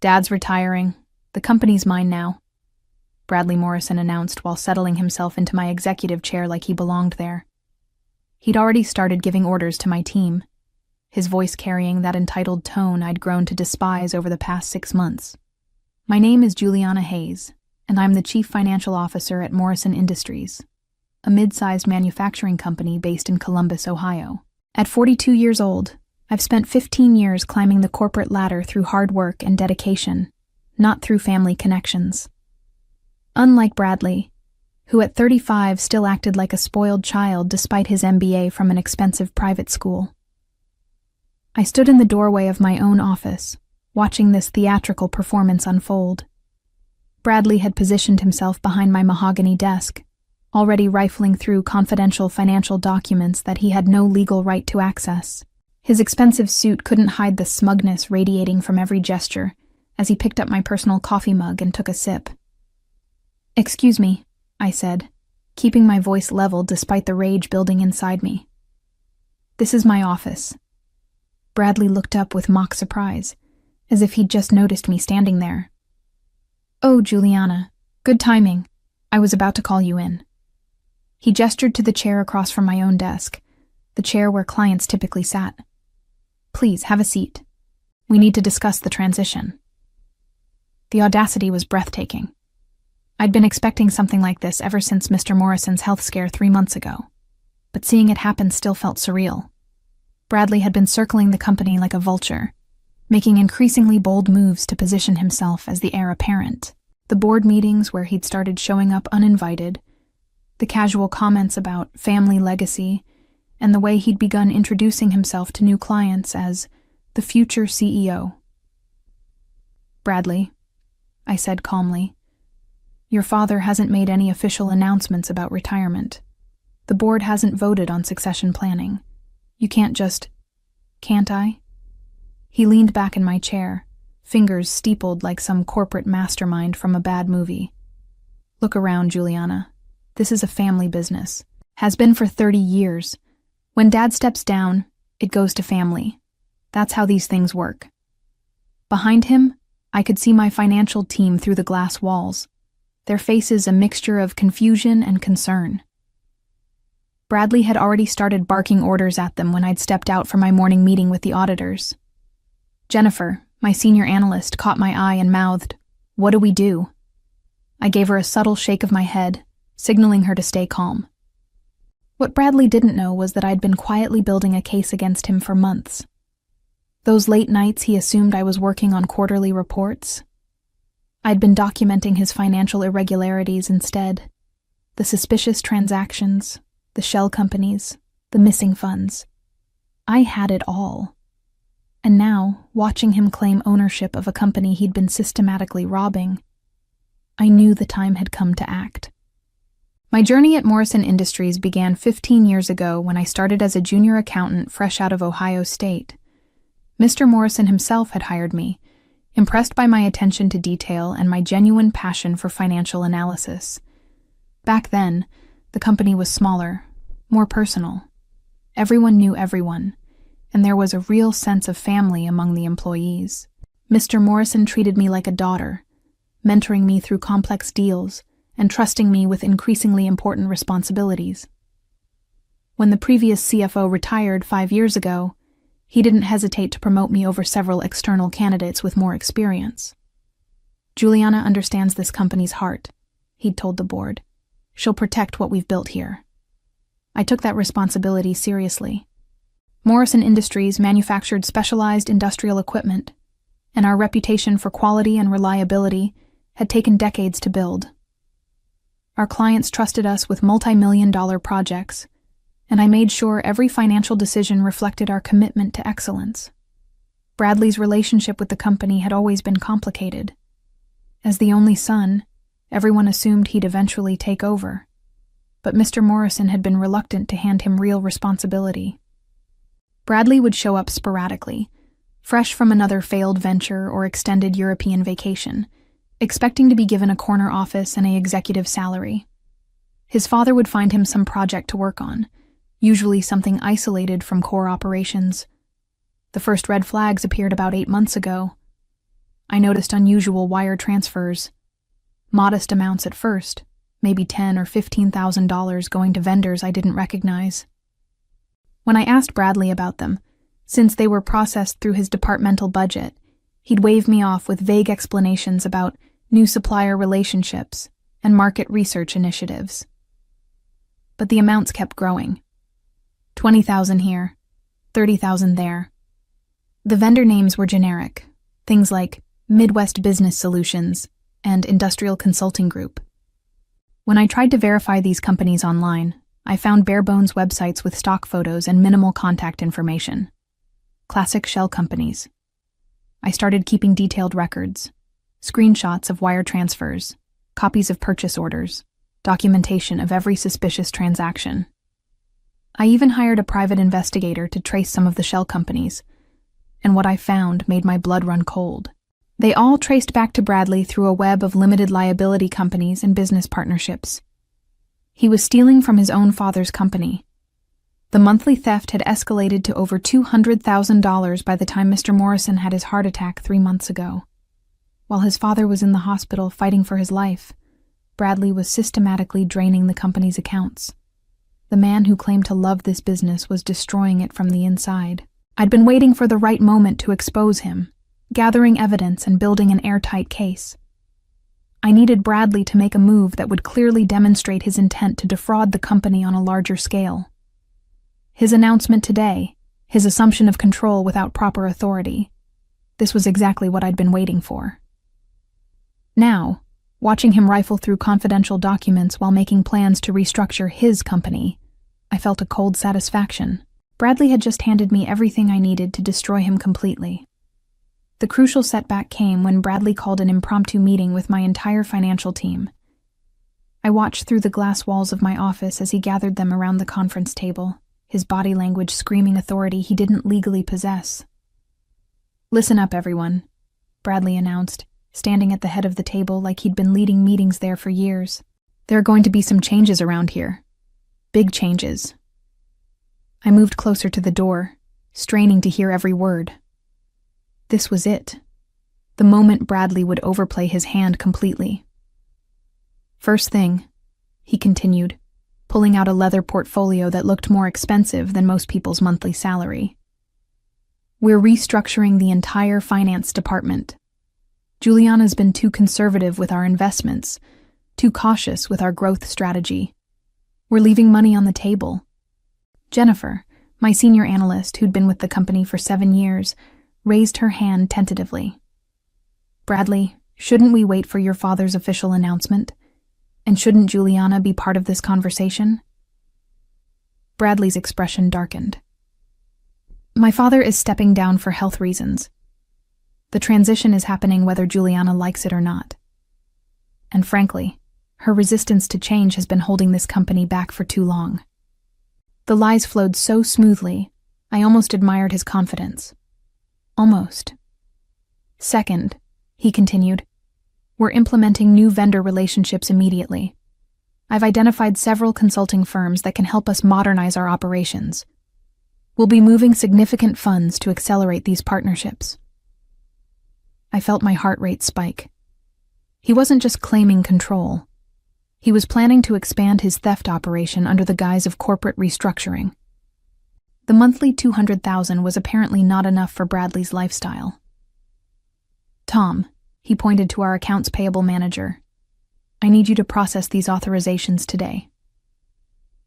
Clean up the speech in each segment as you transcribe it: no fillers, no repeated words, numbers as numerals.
Dad's retiring. The company's mine now, Bradley Morrison announced while settling himself into my executive chair like he belonged there. He'd already started giving orders to my team, his voice carrying that entitled tone I'd grown to despise over the past 6 months. My name is Juliana Hayes, and I'm the Chief Financial Officer at Morrison Industries, a mid-sized manufacturing company based in Columbus, Ohio. At 42 years old, I've spent 15 years climbing the corporate ladder through hard work and dedication, not through family connections. Unlike Bradley, who at 35 still acted like a spoiled child despite his MBA from an expensive private school. I stood in the doorway of my own office, watching this theatrical performance unfold. Bradley had positioned himself behind my mahogany desk, already rifling through confidential financial documents that he had no legal right to access. His expensive suit couldn't hide the smugness radiating from every gesture as he picked up my personal coffee mug and took a sip. "Excuse me," I said, keeping my voice level despite the rage building inside me. "This is my office." Bradley looked up with mock surprise, as if he'd just noticed me standing there. "Oh, Juliana, good timing. I was about to call you in." He gestured to the chair across from my own desk, the chair where clients typically sat. "Please, have a seat. We need to discuss the transition." The audacity was breathtaking. I'd been expecting something like this ever since Mr. Morrison's health scare 3 months ago, but seeing it happen still felt surreal. Bradley had been circling the company like a vulture, making increasingly bold moves to position himself as the heir apparent. The board meetings where he'd started showing up uninvited, the casual comments about family legacy, and the way he'd begun introducing himself to new clients as the future CEO. "Bradley," I said calmly, "your father hasn't made any official announcements about retirement. The board hasn't voted on succession planning. You can't just..." "Can't I?" He leaned back in my chair, fingers steepled like some corporate mastermind from a bad movie. "Look around, Juliana. This is a family business. Has been for 30 years. When Dad steps down, it goes to family. That's how these things work." Behind him, I could see my financial team through the glass walls, their faces a mixture of confusion and concern. Bradley had already started barking orders at them when I'd stepped out for my morning meeting with the auditors. Jennifer, my senior analyst, caught my eye and mouthed, "What do we do?" I gave her a subtle shake of my head, signaling her to stay calm. What Bradley didn't know was that I'd been quietly building a case against him for months. Those late nights he assumed I was working on quarterly reports. I'd been documenting his financial irregularities instead. The suspicious transactions, the shell companies, the missing funds. I had it all. And now, watching him claim ownership of a company he'd been systematically robbing, I knew the time had come to act. My journey at Morrison Industries began 15 years ago when I started as a junior accountant fresh out of Ohio State. Mr. Morrison himself had hired me, impressed by my attention to detail and my genuine passion for financial analysis. Back then, the company was smaller, more personal. Everyone knew everyone, and there was a real sense of family among the employees. Mr. Morrison treated me like a daughter, mentoring me through complex deals and trusting me with increasingly important responsibilities. When the previous CFO retired 5 years ago, he didn't hesitate to promote me over several external candidates with more experience. "Juliana understands this company's heart," he'd told the board. "She'll protect what we've built here." I took that responsibility seriously. Morrison Industries manufactured specialized industrial equipment, and our reputation for quality and reliability had taken decades to build. Our clients trusted us with multi-million-dollar projects, and I made sure every financial decision reflected our commitment to excellence. Bradley's relationship with the company had always been complicated. As the only son, everyone assumed he'd eventually take over, but Mr. Morrison had been reluctant to hand him real responsibility. Bradley would show up sporadically, fresh from another failed venture or extended European vacation, expecting to be given a corner office and an executive salary. His father would find him some project to work on, usually something isolated from core operations. The first red flags appeared about 8 months ago. I noticed unusual wire transfers. Modest amounts at first, maybe $10,000 or $15,000 going to vendors I didn't recognize. When I asked Bradley about them, since they were processed through his departmental budget, he'd wave me off with vague explanations about new supplier relationships and market research initiatives. But the amounts kept growing. 20,000 here, 30,000 there. The vendor names were generic, things like Midwest Business Solutions and Industrial Consulting Group. When I tried to verify these companies online, I found bare-bones websites with stock photos and minimal contact information. Classic shell companies. I started keeping detailed records, screenshots of wire transfers, copies of purchase orders, documentation of every suspicious transaction. I even hired a private investigator to trace some of the shell companies, and what I found made my blood run cold. They all traced back to Bradley through a web of limited liability companies and business partnerships. He was stealing from his own father's company. The monthly theft had escalated to over $200,000 by the time Mr. Morrison had his heart attack 3 months ago. While his father was in the hospital fighting for his life, Bradley was systematically draining the company's accounts. The man who claimed to love this business was destroying it from the inside. I'd been waiting for the right moment to expose him, gathering evidence and building an airtight case. I needed Bradley to make a move that would clearly demonstrate his intent to defraud the company on a larger scale. His announcement today, his assumption of control without proper authority, this was exactly what I'd been waiting for. Now, watching him rifle through confidential documents while making plans to restructure his company, I felt a cold satisfaction. Bradley had just handed me everything I needed to destroy him completely. The crucial setback came when Bradley called an impromptu meeting with my entire financial team. I watched through the glass walls of my office as he gathered them around the conference table, his body language screaming authority he didn't legally possess. "Listen up, everyone," Bradley announced, standing at the head of the table like he'd been leading meetings there for years. "There are going to be some changes around here. Big changes." I moved closer to the door, straining to hear every word. This was it. The moment Bradley would overplay his hand completely. "First thing," he continued, pulling out a leather portfolio that looked more expensive than most people's monthly salary. "We're restructuring the entire finance department. Juliana's been too conservative with our investments, too cautious with our growth strategy. We're leaving money on the table." Jennifer, my senior analyst who'd been with the company for 7 years, raised her hand tentatively. "Bradley, shouldn't we wait for your father's official announcement? And shouldn't Juliana be part of this conversation?" Bradley's expression darkened. "My father is stepping down for health reasons. The transition is happening whether Juliana likes it or not. And frankly, her resistance to change has been holding this company back for too long." The lies flowed so smoothly, I almost admired his confidence. Almost. "Second," he continued, "we're implementing new vendor relationships immediately. I've identified several consulting firms that can help us modernize our operations. We'll be moving significant funds to accelerate these partnerships." I felt my heart rate spike. He wasn't just claiming control. He was planning to expand his theft operation under the guise of corporate restructuring. The monthly $200,000 was apparently not enough for Bradley's lifestyle. "Tom," he pointed to our accounts payable manager, "I need you to process these authorizations today."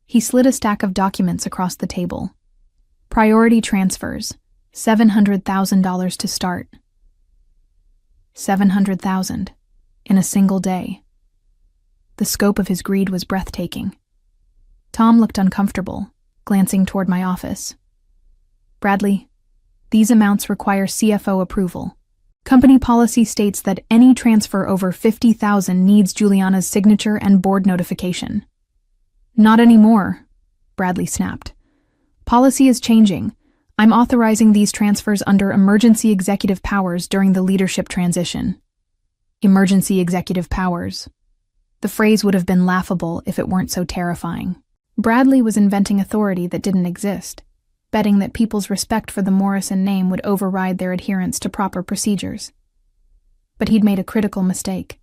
He slid a stack of documents across the table. "Priority transfers, $700,000 to start." $700,000 in a single day. The scope of his greed was breathtaking. Tom looked uncomfortable, glancing toward my office. "Bradley, these amounts require CFO approval. Company policy states that any transfer over $50,000 needs Juliana's signature and board notification." "Not anymore," Bradley snapped. "Policy is changing. I'm authorizing these transfers under emergency executive powers during the leadership transition." Emergency executive powers. The phrase would have been laughable if it weren't so terrifying. Bradley was inventing authority that didn't exist, betting that people's respect for the Morrison name would override their adherence to proper procedures. But he'd made a critical mistake.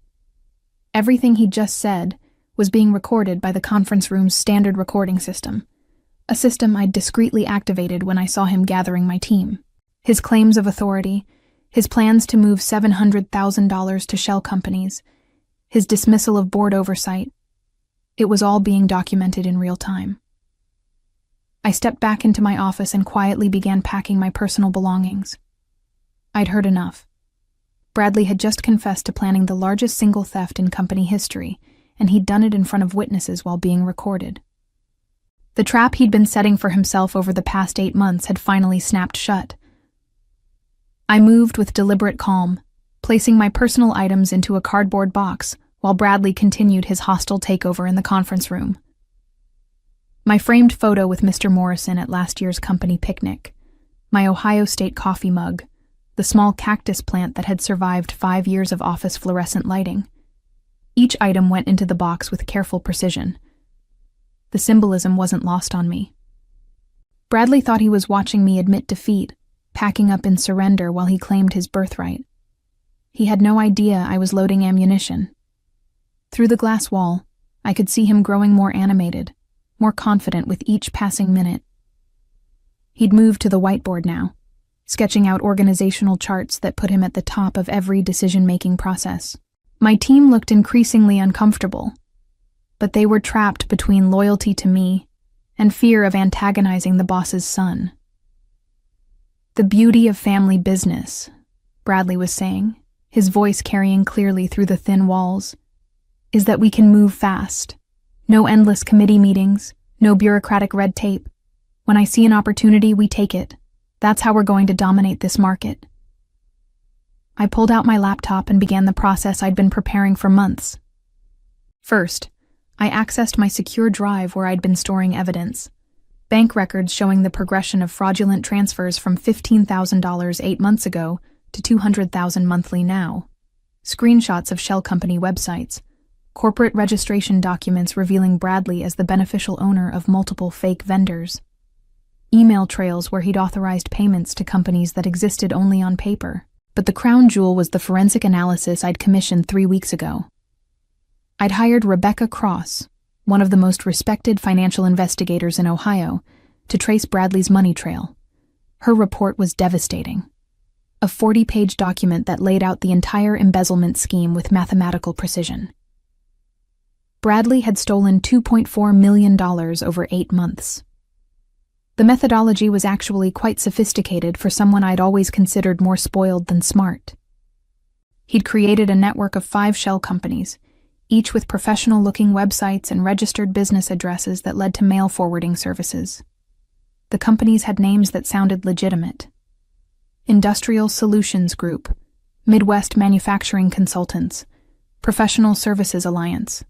Everything he'd just said was being recorded by the conference room's standard recording system, a system I'd discreetly activated when I saw him gathering my team. His claims of authority, his plans to move $700,000 to shell companies, his dismissal of board oversight, it was all being documented in real time. I stepped back into my office and quietly began packing my personal belongings. I'd heard enough. Bradley had just confessed to planning the largest single theft in company history, and he'd done it in front of witnesses while being recorded. The trap he'd been setting for himself over the past 8 months had finally snapped shut. I moved with deliberate calm, placing my personal items into a cardboard box while Bradley continued his hostile takeover in the conference room. My framed photo with Mr. Morrison at last year's company picnic, my Ohio State coffee mug, the small cactus plant that had survived 5 years of office fluorescent lighting. Each item went into the box with careful precision. The symbolism wasn't lost on me. Bradley thought he was watching me admit defeat, packing up in surrender while he claimed his birthright. He had no idea I was loading ammunition. Through the glass wall, I could see him growing more animated, more confident with each passing minute. He'd moved to the whiteboard now, sketching out organizational charts that put him at the top of every decision-making process. My team looked increasingly uncomfortable, but they were trapped between loyalty to me and fear of antagonizing the boss's son. "The beauty of family business," Bradley was saying, his voice carrying clearly through the thin walls, "is that we can move fast. No endless committee meetings, no bureaucratic red tape. When I see an opportunity, we take it. That's how we're going to dominate this market." I pulled out my laptop and began the process I'd been preparing for months. First, I accessed my secure drive where I'd been storing evidence. Bank records showing the progression of fraudulent transfers from $15,000 8 months ago to $200,000 monthly now. Screenshots of shell company websites. Corporate registration documents revealing Bradley as the beneficial owner of multiple fake vendors. Email trails where he'd authorized payments to companies that existed only on paper. But the crown jewel was the forensic analysis I'd commissioned 3 weeks ago. I'd hired Rebecca Cross, one of the most respected financial investigators in Ohio, to trace Bradley's money trail. Her report was devastating. A 40-page document that laid out the entire embezzlement scheme with mathematical precision. Bradley had stolen $2.4 million over 8 months. The methodology was actually quite sophisticated for someone I'd always considered more spoiled than smart. He'd created a network of 5 shell companies, each with professional-looking websites and registered business addresses that led to mail forwarding services. The companies had names that sounded legitimate. Industrial Solutions Group, Midwest Manufacturing Consultants, Professional Services Alliance.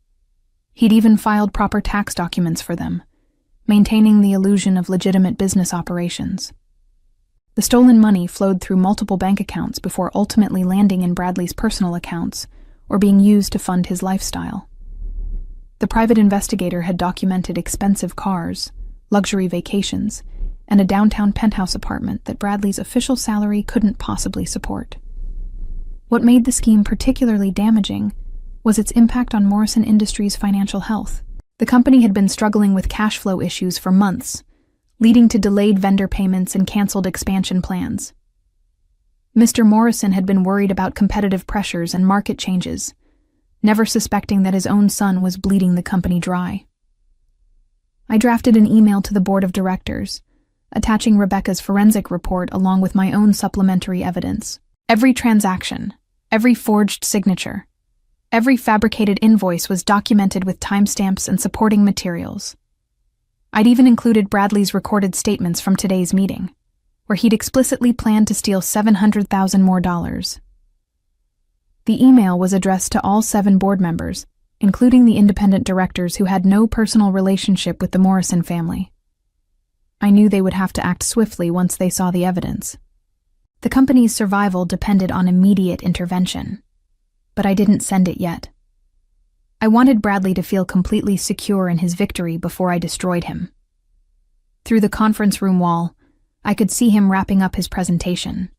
He'd even filed proper tax documents for them, maintaining the illusion of legitimate business operations. The stolen money flowed through multiple bank accounts before ultimately landing in Bradley's personal accounts or being used to fund his lifestyle. The private investigator had documented expensive cars, luxury vacations, and a downtown penthouse apartment that Bradley's official salary couldn't possibly support. What made the scheme particularly damaging was its impact on Morrison Industries' financial health. The company had been struggling with cash flow issues for months, leading to delayed vendor payments and canceled expansion plans. Mr. Morrison had been worried about competitive pressures and market changes, never suspecting that his own son was bleeding the company dry. I drafted an email to the board of directors, attaching Rebecca's forensic report along with my own supplementary evidence. Every transaction, every forged signature, every fabricated invoice was documented with timestamps and supporting materials. I'd even included Bradley's recorded statements from today's meeting, where he'd explicitly planned to steal $700,000 more. The email was addressed to all 7 board members, including the independent directors who had no personal relationship with the Morrison family. I knew they would have to act swiftly once they saw the evidence. The company's survival depended on immediate intervention, but I didn't send it yet. I wanted Bradley to feel completely secure in his victory before I destroyed him. Through the conference room wall, I could see him wrapping up his presentation.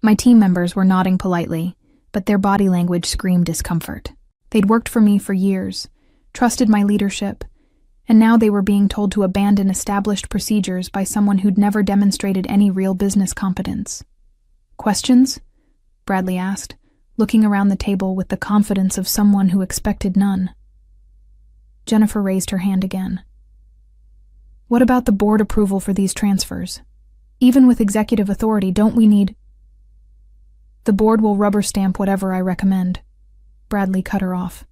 My team members were nodding politely, but their body language screamed discomfort. They'd worked for me for years, trusted my leadership, and now they were being told to abandon established procedures by someone who'd never demonstrated any real business competence. "Questions?" Bradley asked, looking around the table with the confidence of someone who expected none. Jennifer raised her hand again. "What about the board approval for these transfers? Even with executive authority, don't we need—" "The board will rubber stamp whatever I recommend," Bradley cut her off.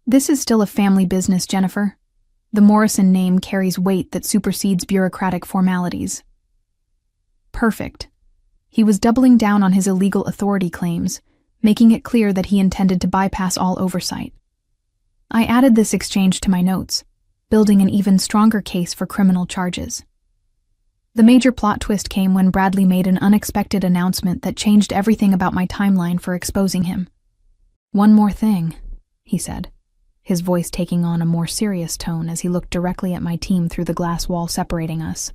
"This is still a family business, Jennifer. The Morrison name carries weight that supersedes bureaucratic formalities." Perfect. He was doubling down on his illegal authority claims, making it clear that he intended to bypass all oversight. I added this exchange to my notes, building an even stronger case for criminal charges. The major plot twist came when Bradley made an unexpected announcement that changed everything about my timeline for exposing him. "One more thing," he said, his voice taking on a more serious tone as he looked directly at my team through the glass wall separating us.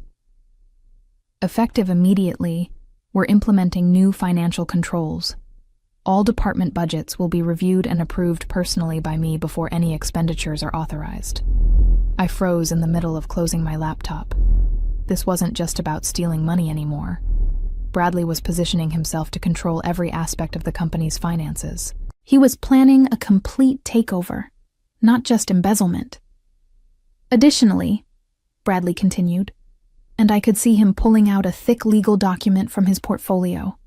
"Effective immediately, we're implementing new financial controls. All department budgets will be reviewed and approved personally by me before any expenditures are authorized." I froze in the middle of closing my laptop. This wasn't just about stealing money anymore. Bradley was positioning himself to control every aspect of the company's finances. He was planning a complete takeover, not just embezzlement. "Additionally," Bradley continued, and I could see him pulling out a thick legal document from his portfolio,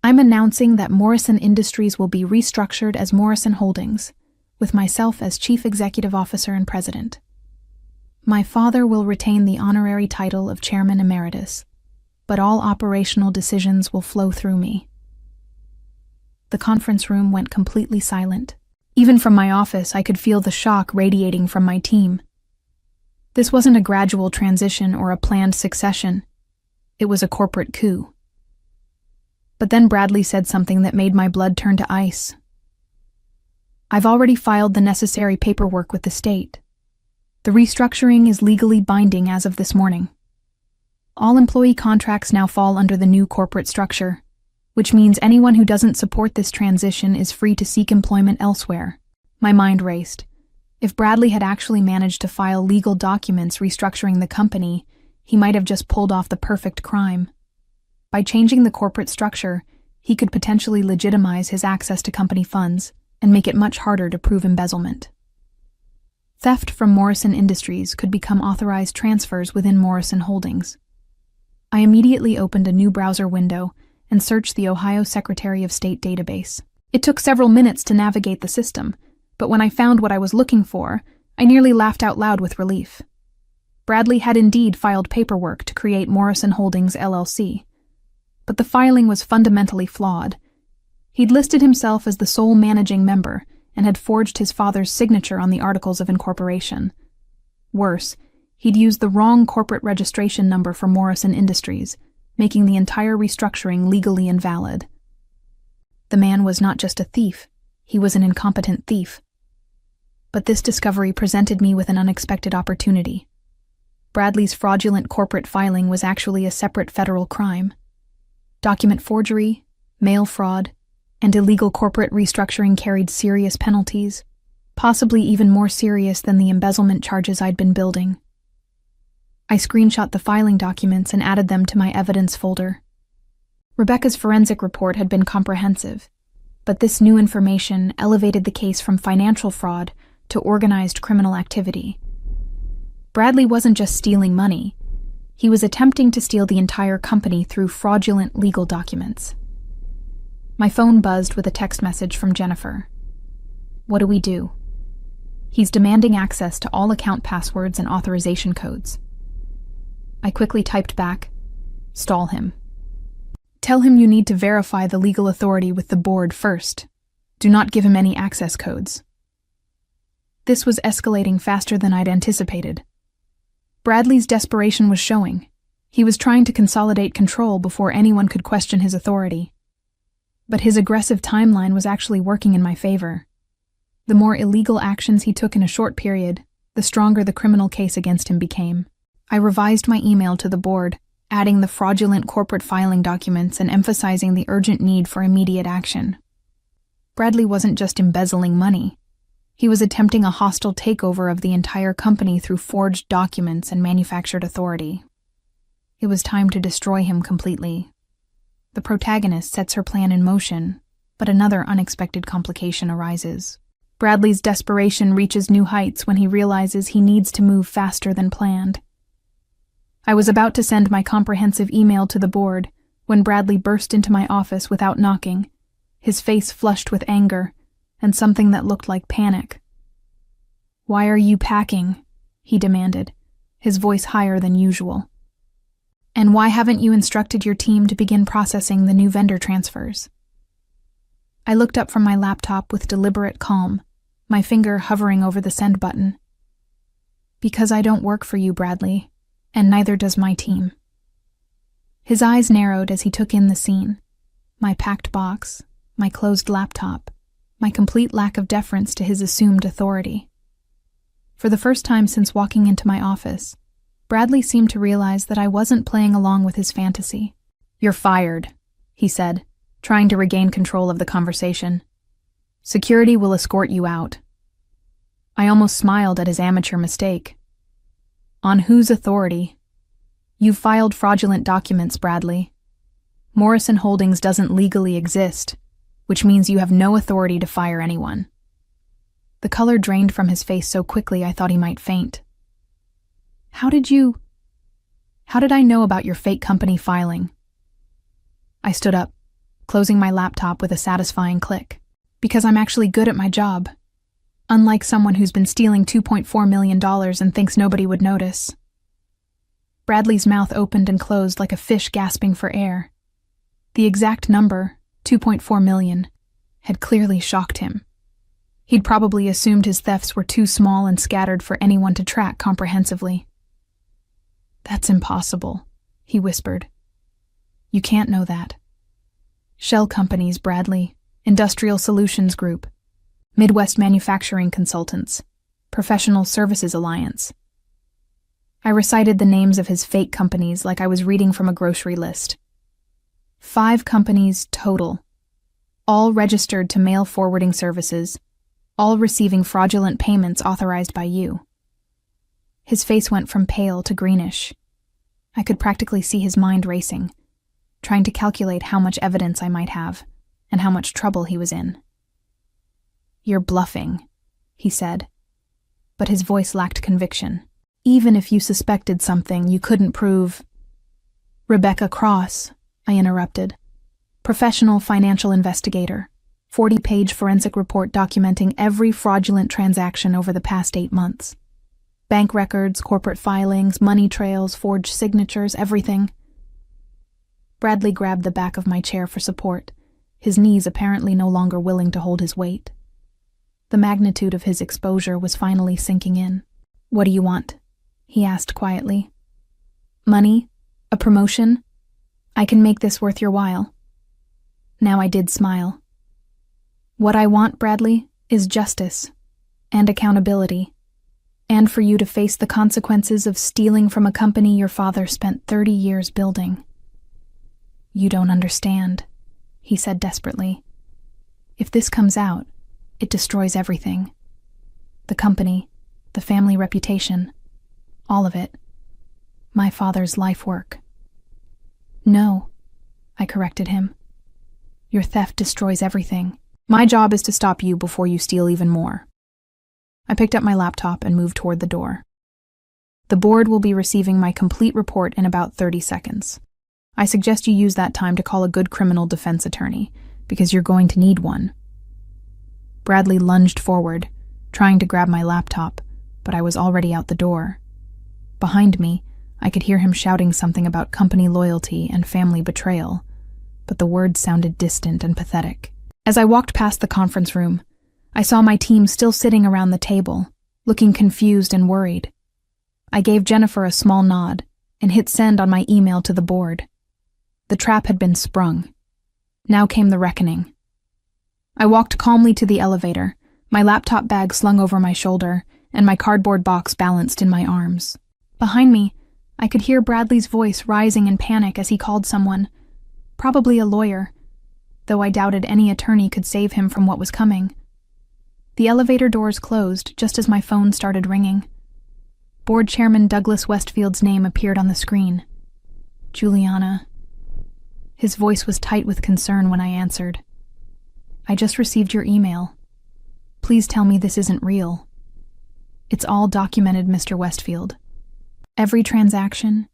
"I'm announcing that Morrison Industries will be restructured as Morrison Holdings, with myself as Chief Executive Officer and President. My father will retain the honorary title of Chairman Emeritus, but all operational decisions will flow through me." The conference room went completely silent. Even from my office, I could feel the shock radiating from my team. This wasn't a gradual transition or a planned succession. It was a corporate coup. But then Bradley said something that made my blood turn to ice. "I've already filed the necessary paperwork with the state. The restructuring is legally binding as of this morning. All employee contracts now fall under the new corporate structure, which means anyone who doesn't support this transition is free to seek employment elsewhere." My mind raced. If Bradley had actually managed to file legal documents restructuring the company, he might have just pulled off the perfect crime. By changing the corporate structure, he could potentially legitimize his access to company funds and make it much harder to prove embezzlement. Theft from Morrison Industries could become authorized transfers within Morrison Holdings. I immediately opened a new browser window and searched the Ohio Secretary of State database. It took several minutes to navigate the system, but when I found what I was looking for, I nearly laughed out loud with relief. Bradley had indeed filed paperwork to create Morrison Holdings LLC, but the filing was fundamentally flawed. He'd listed himself as the sole managing member and had forged his father's signature on the Articles of Incorporation. Worse, he'd used the wrong corporate registration number for Morrison Industries, making the entire restructuring legally invalid. The man was not just a thief, he was an incompetent thief. But this discovery presented me with an unexpected opportunity. Bradley's fraudulent corporate filing was actually a separate federal crime. Document forgery, mail fraud, and illegal corporate restructuring carried serious penalties, possibly even more serious than the embezzlement charges I'd been building. I screenshot the filing documents and added them to my evidence folder. Rebecca's forensic report had been comprehensive, but this new information elevated the case from financial fraud to organized criminal activity. Bradley wasn't just stealing money. He was attempting to steal the entire company through fraudulent legal documents. My phone buzzed with a text message from Jennifer. "What do we do?" "He's demanding access to all account passwords and authorization codes." I quickly typed back, "Stall him. Tell him you need to verify the legal authority with the board first. Do not give him any access codes." This was escalating faster than I'd anticipated. Bradley's desperation was showing. He was trying to consolidate control before anyone could question his authority. But his aggressive timeline was actually working in my favor. The more illegal actions he took in a short period, the stronger the criminal case against him became. I revised my email to the board, adding the fraudulent corporate filing documents and emphasizing the urgent need for immediate action. Bradley wasn't just embezzling money. He was attempting a hostile takeover of the entire company through forged documents and manufactured authority. It was time to destroy him completely. The protagonist sets her plan in motion, but another unexpected complication arises. Bradley's desperation reaches new heights when he realizes he needs to move faster than planned. I was about to send my comprehensive email to the board when Bradley burst into my office without knocking, his face flushed with anger and something that looked like panic. "Why are you packing?" he demanded, his voice higher than usual. "And why haven't you instructed your team to begin processing the new vendor transfers?" I looked up from my laptop with deliberate calm, my finger hovering over the send button. "Because I don't work for you, Bradley, and neither does my team." His eyes narrowed as he took in the scene. My packed box, my closed laptop, my complete lack of deference to his assumed authority. For the first time since walking into my office, Bradley seemed to realize that I wasn't playing along with his fantasy. "You're fired," he said, trying to regain control of the conversation. "Security will escort you out." I almost smiled at his amateur mistake. "On whose authority?" "You've filed fraudulent documents, Bradley. Morrison Holdings doesn't legally exist, which means you have no authority to fire anyone." The color drained from his face so quickly I thought he might faint. How did I know about your fake company filing?" I stood up, closing my laptop with a satisfying click. "Because I'm actually good at my job. Unlike someone who's been stealing $2.4 million and thinks nobody would notice." Bradley's mouth opened and closed like a fish gasping for air. The exact number, 2.4 million, had clearly shocked him. He'd probably assumed his thefts were too small and scattered for anyone to track comprehensively. "That's impossible," he whispered. "You can't know that. Shell companies, Bradley, Industrial Solutions Group, Midwest Manufacturing Consultants, Professional Services Alliance." I recited the names of his fake companies like I was reading from a grocery list. 5 companies total, all registered to mail forwarding services, all receiving fraudulent payments authorized by you. His face went from pale to greenish. I could practically see his mind racing, trying to calculate how much evidence I might have and how much trouble he was in. "You're bluffing," he said, but his voice lacked conviction. "Even if you suspected something you couldn't prove—" "Rebecca Cross," I interrupted. "Professional financial investigator, 40-page forensic report documenting every fraudulent transaction over the past 8 months. Bank records, corporate filings, money trails, forged signatures, everything." Bradley grabbed the back of my chair for support, his knees apparently no longer willing to hold his weight. The magnitude of his exposure was finally sinking in. "What do you want?" he asked quietly. "Money? A promotion? I can make this worth your while." Now I did smile. "What I want, Bradley, is justice and accountability, and for you to face the consequences of stealing from a company your father spent 30 years building." "You don't understand," he said desperately. "If this comes out, it destroys everything. The company, the family reputation, all of it. My father's life work." "No," I corrected him. "Your theft destroys everything. My job is to stop you before you steal even more." I picked up my laptop and moved toward the door. "The board will be receiving my complete report in about 30 seconds. I suggest you use that time to call a good criminal defense attorney, because you're going to need one." Bradley lunged forward, trying to grab my laptop, but I was already out the door. Behind me, I could hear him shouting something about company loyalty and family betrayal, but the words sounded distant and pathetic. As I walked past the conference room, I saw my team still sitting around the table, looking confused and worried. I gave Jennifer a small nod and hit send on my email to the board. The trap had been sprung. Now came the reckoning. I walked calmly to the elevator, my laptop bag slung over my shoulder, and my cardboard box balanced in my arms. Behind me, I could hear Bradley's voice rising in panic as he called someone, probably a lawyer. though I doubted any attorney could save him from what was coming. The elevator doors closed just as my phone started ringing. Board Chairman Douglas Westfield's name appeared on the screen. Juliana. His voice was tight with concern when I answered. I just received your email. Please tell me this isn't real. It's all documented, Mr. Westfield. Every transaction,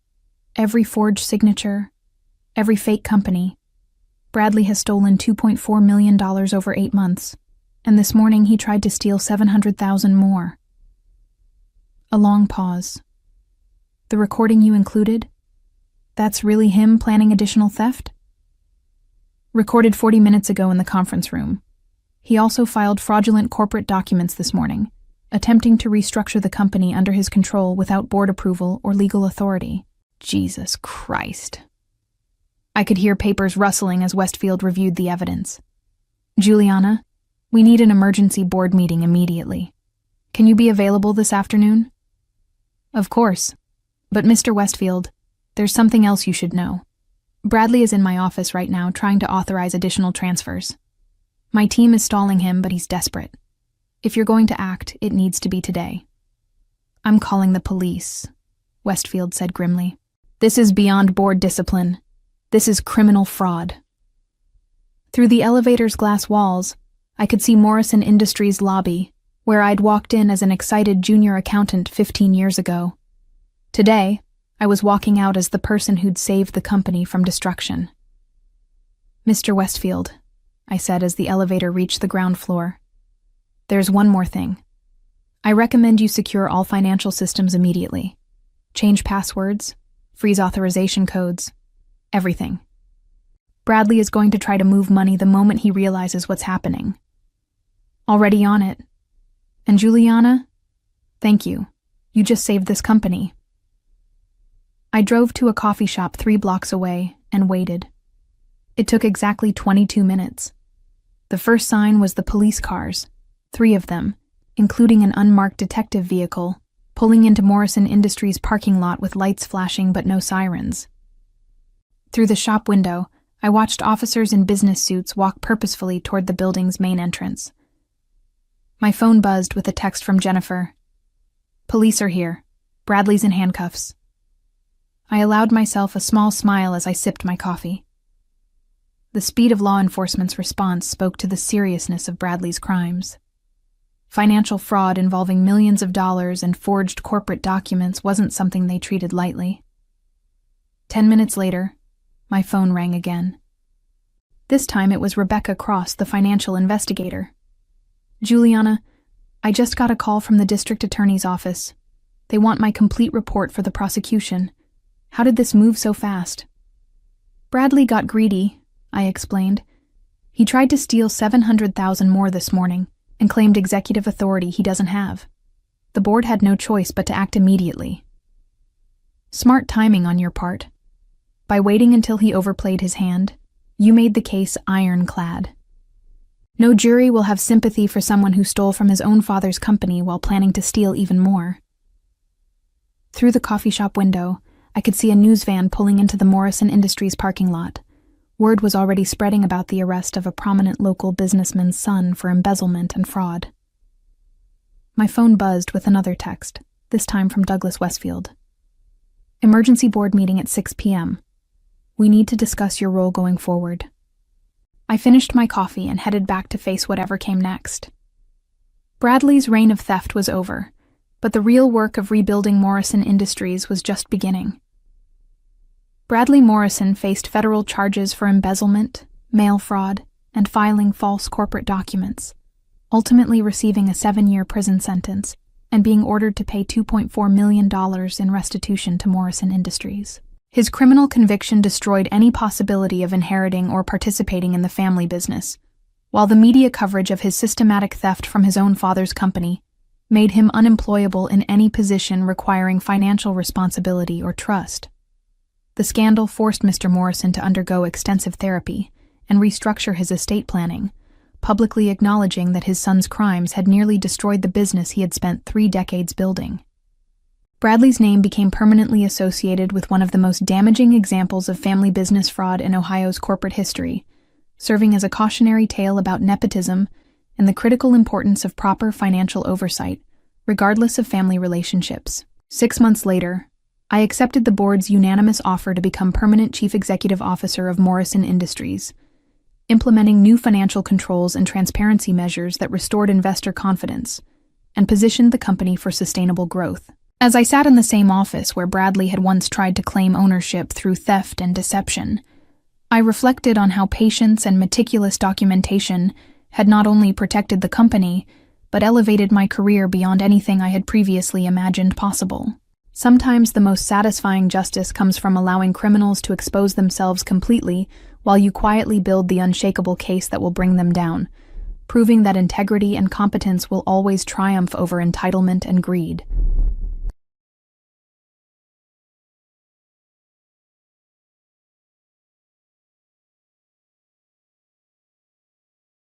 every forged signature, every fake company. Bradley has stolen $2.4 million over 8 months, and this morning he tried to steal $700,000 more. A long pause. The recording you included? That's really him planning additional theft? Recorded 40 minutes ago in the conference room. He also filed fraudulent corporate documents this morning, attempting to restructure the company under his control without board approval or legal authority. Jesus Christ. I could hear papers rustling as Westfield reviewed the evidence. Juliana, we need an emergency board meeting immediately. Can you be available this afternoon? Of course. But Mr. Westfield, there's something else you should know. Bradley is in my office right now trying to authorize additional transfers. My team is stalling him, but he's desperate. If you're going to act, it needs to be today. I'm calling the police, Westfield said grimly. This is beyond board discipline. This is criminal fraud. Through the elevator's glass walls, I could see Morrison Industries' lobby, where I'd walked in as an excited junior accountant 15 years ago. Today, I was walking out as the person who'd saved the company from destruction. Mr. Westfield, I said as the elevator reached the ground floor. There's one more thing. I recommend you secure all financial systems immediately. Change passwords, freeze authorization codes, everything. Bradley is going to try to move money the moment he realizes what's happening. Already on it. And Juliana, thank you. You just saved this company. I drove to a coffee shop 3 blocks away and waited. It took exactly 22 minutes. The first sign was the police cars, 3 of them, including an unmarked detective vehicle, pulling into Morrison Industries' parking lot with lights flashing but no sirens. Through the shop window, I watched officers in business suits walk purposefully toward the building's main entrance. My phone buzzed with a text from Jennifer. Police are here. Bradley's in handcuffs. I allowed myself a small smile as I sipped my coffee. The speed of law enforcement's response spoke to the seriousness of Bradley's crimes. Financial fraud involving millions of dollars and forged corporate documents wasn't something they treated lightly. 10 minutes later, my phone rang again. This time it was Rebecca Cross, the financial investigator. Juliana, I just got a call from the district attorney's office. They want my complete report for the prosecution. How did this move so fast? Bradley got greedy, I explained. He tried to steal $700,000 more this morning and claimed executive authority he doesn't have. The board had no choice but to act immediately. Smart timing on your part. By waiting until he overplayed his hand, you made the case ironclad. No jury will have sympathy for someone who stole from his own father's company while planning to steal even more. Through the coffee shop window, I could see a news van pulling into the Morrison Industries parking lot. Word was already spreading about the arrest of a prominent local businessman's son for embezzlement and fraud. My phone buzzed with another text, this time from Douglas Westfield. Emergency board meeting at 6 p.m. We need to discuss your role going forward. I finished my coffee and headed back to face whatever came next. Bradley's reign of theft was over, but the real work of rebuilding Morrison Industries was just beginning. Bradley Morrison faced federal charges for embezzlement, mail fraud, and filing false corporate documents, ultimately receiving a 7-year prison sentence and being ordered to pay $2.4 million in restitution to Morrison Industries. His criminal conviction destroyed any possibility of inheriting or participating in the family business, while the media coverage of his systematic theft from his own father's company made him unemployable in any position requiring financial responsibility or trust. The scandal forced Mr. Morrison to undergo extensive therapy and restructure his estate planning, publicly acknowledging that his son's crimes had nearly destroyed the business he had spent 3 decades building. Bradley's name became permanently associated with one of the most damaging examples of family business fraud in Ohio's corporate history, serving as a cautionary tale about nepotism and the critical importance of proper financial oversight, regardless of family relationships. 6 months later, I accepted the board's unanimous offer to become permanent chief executive officer of Morrison Industries, implementing new financial controls and transparency measures that restored investor confidence and positioned the company for sustainable growth. As I sat in the same office where Bradley had once tried to claim ownership through theft and deception, I reflected on how patience and meticulous documentation had not only protected the company, but elevated my career beyond anything I had previously imagined possible. Sometimes the most satisfying justice comes from allowing criminals to expose themselves completely while you quietly build the unshakable case that will bring them down, proving that integrity and competence will always triumph over entitlement and greed.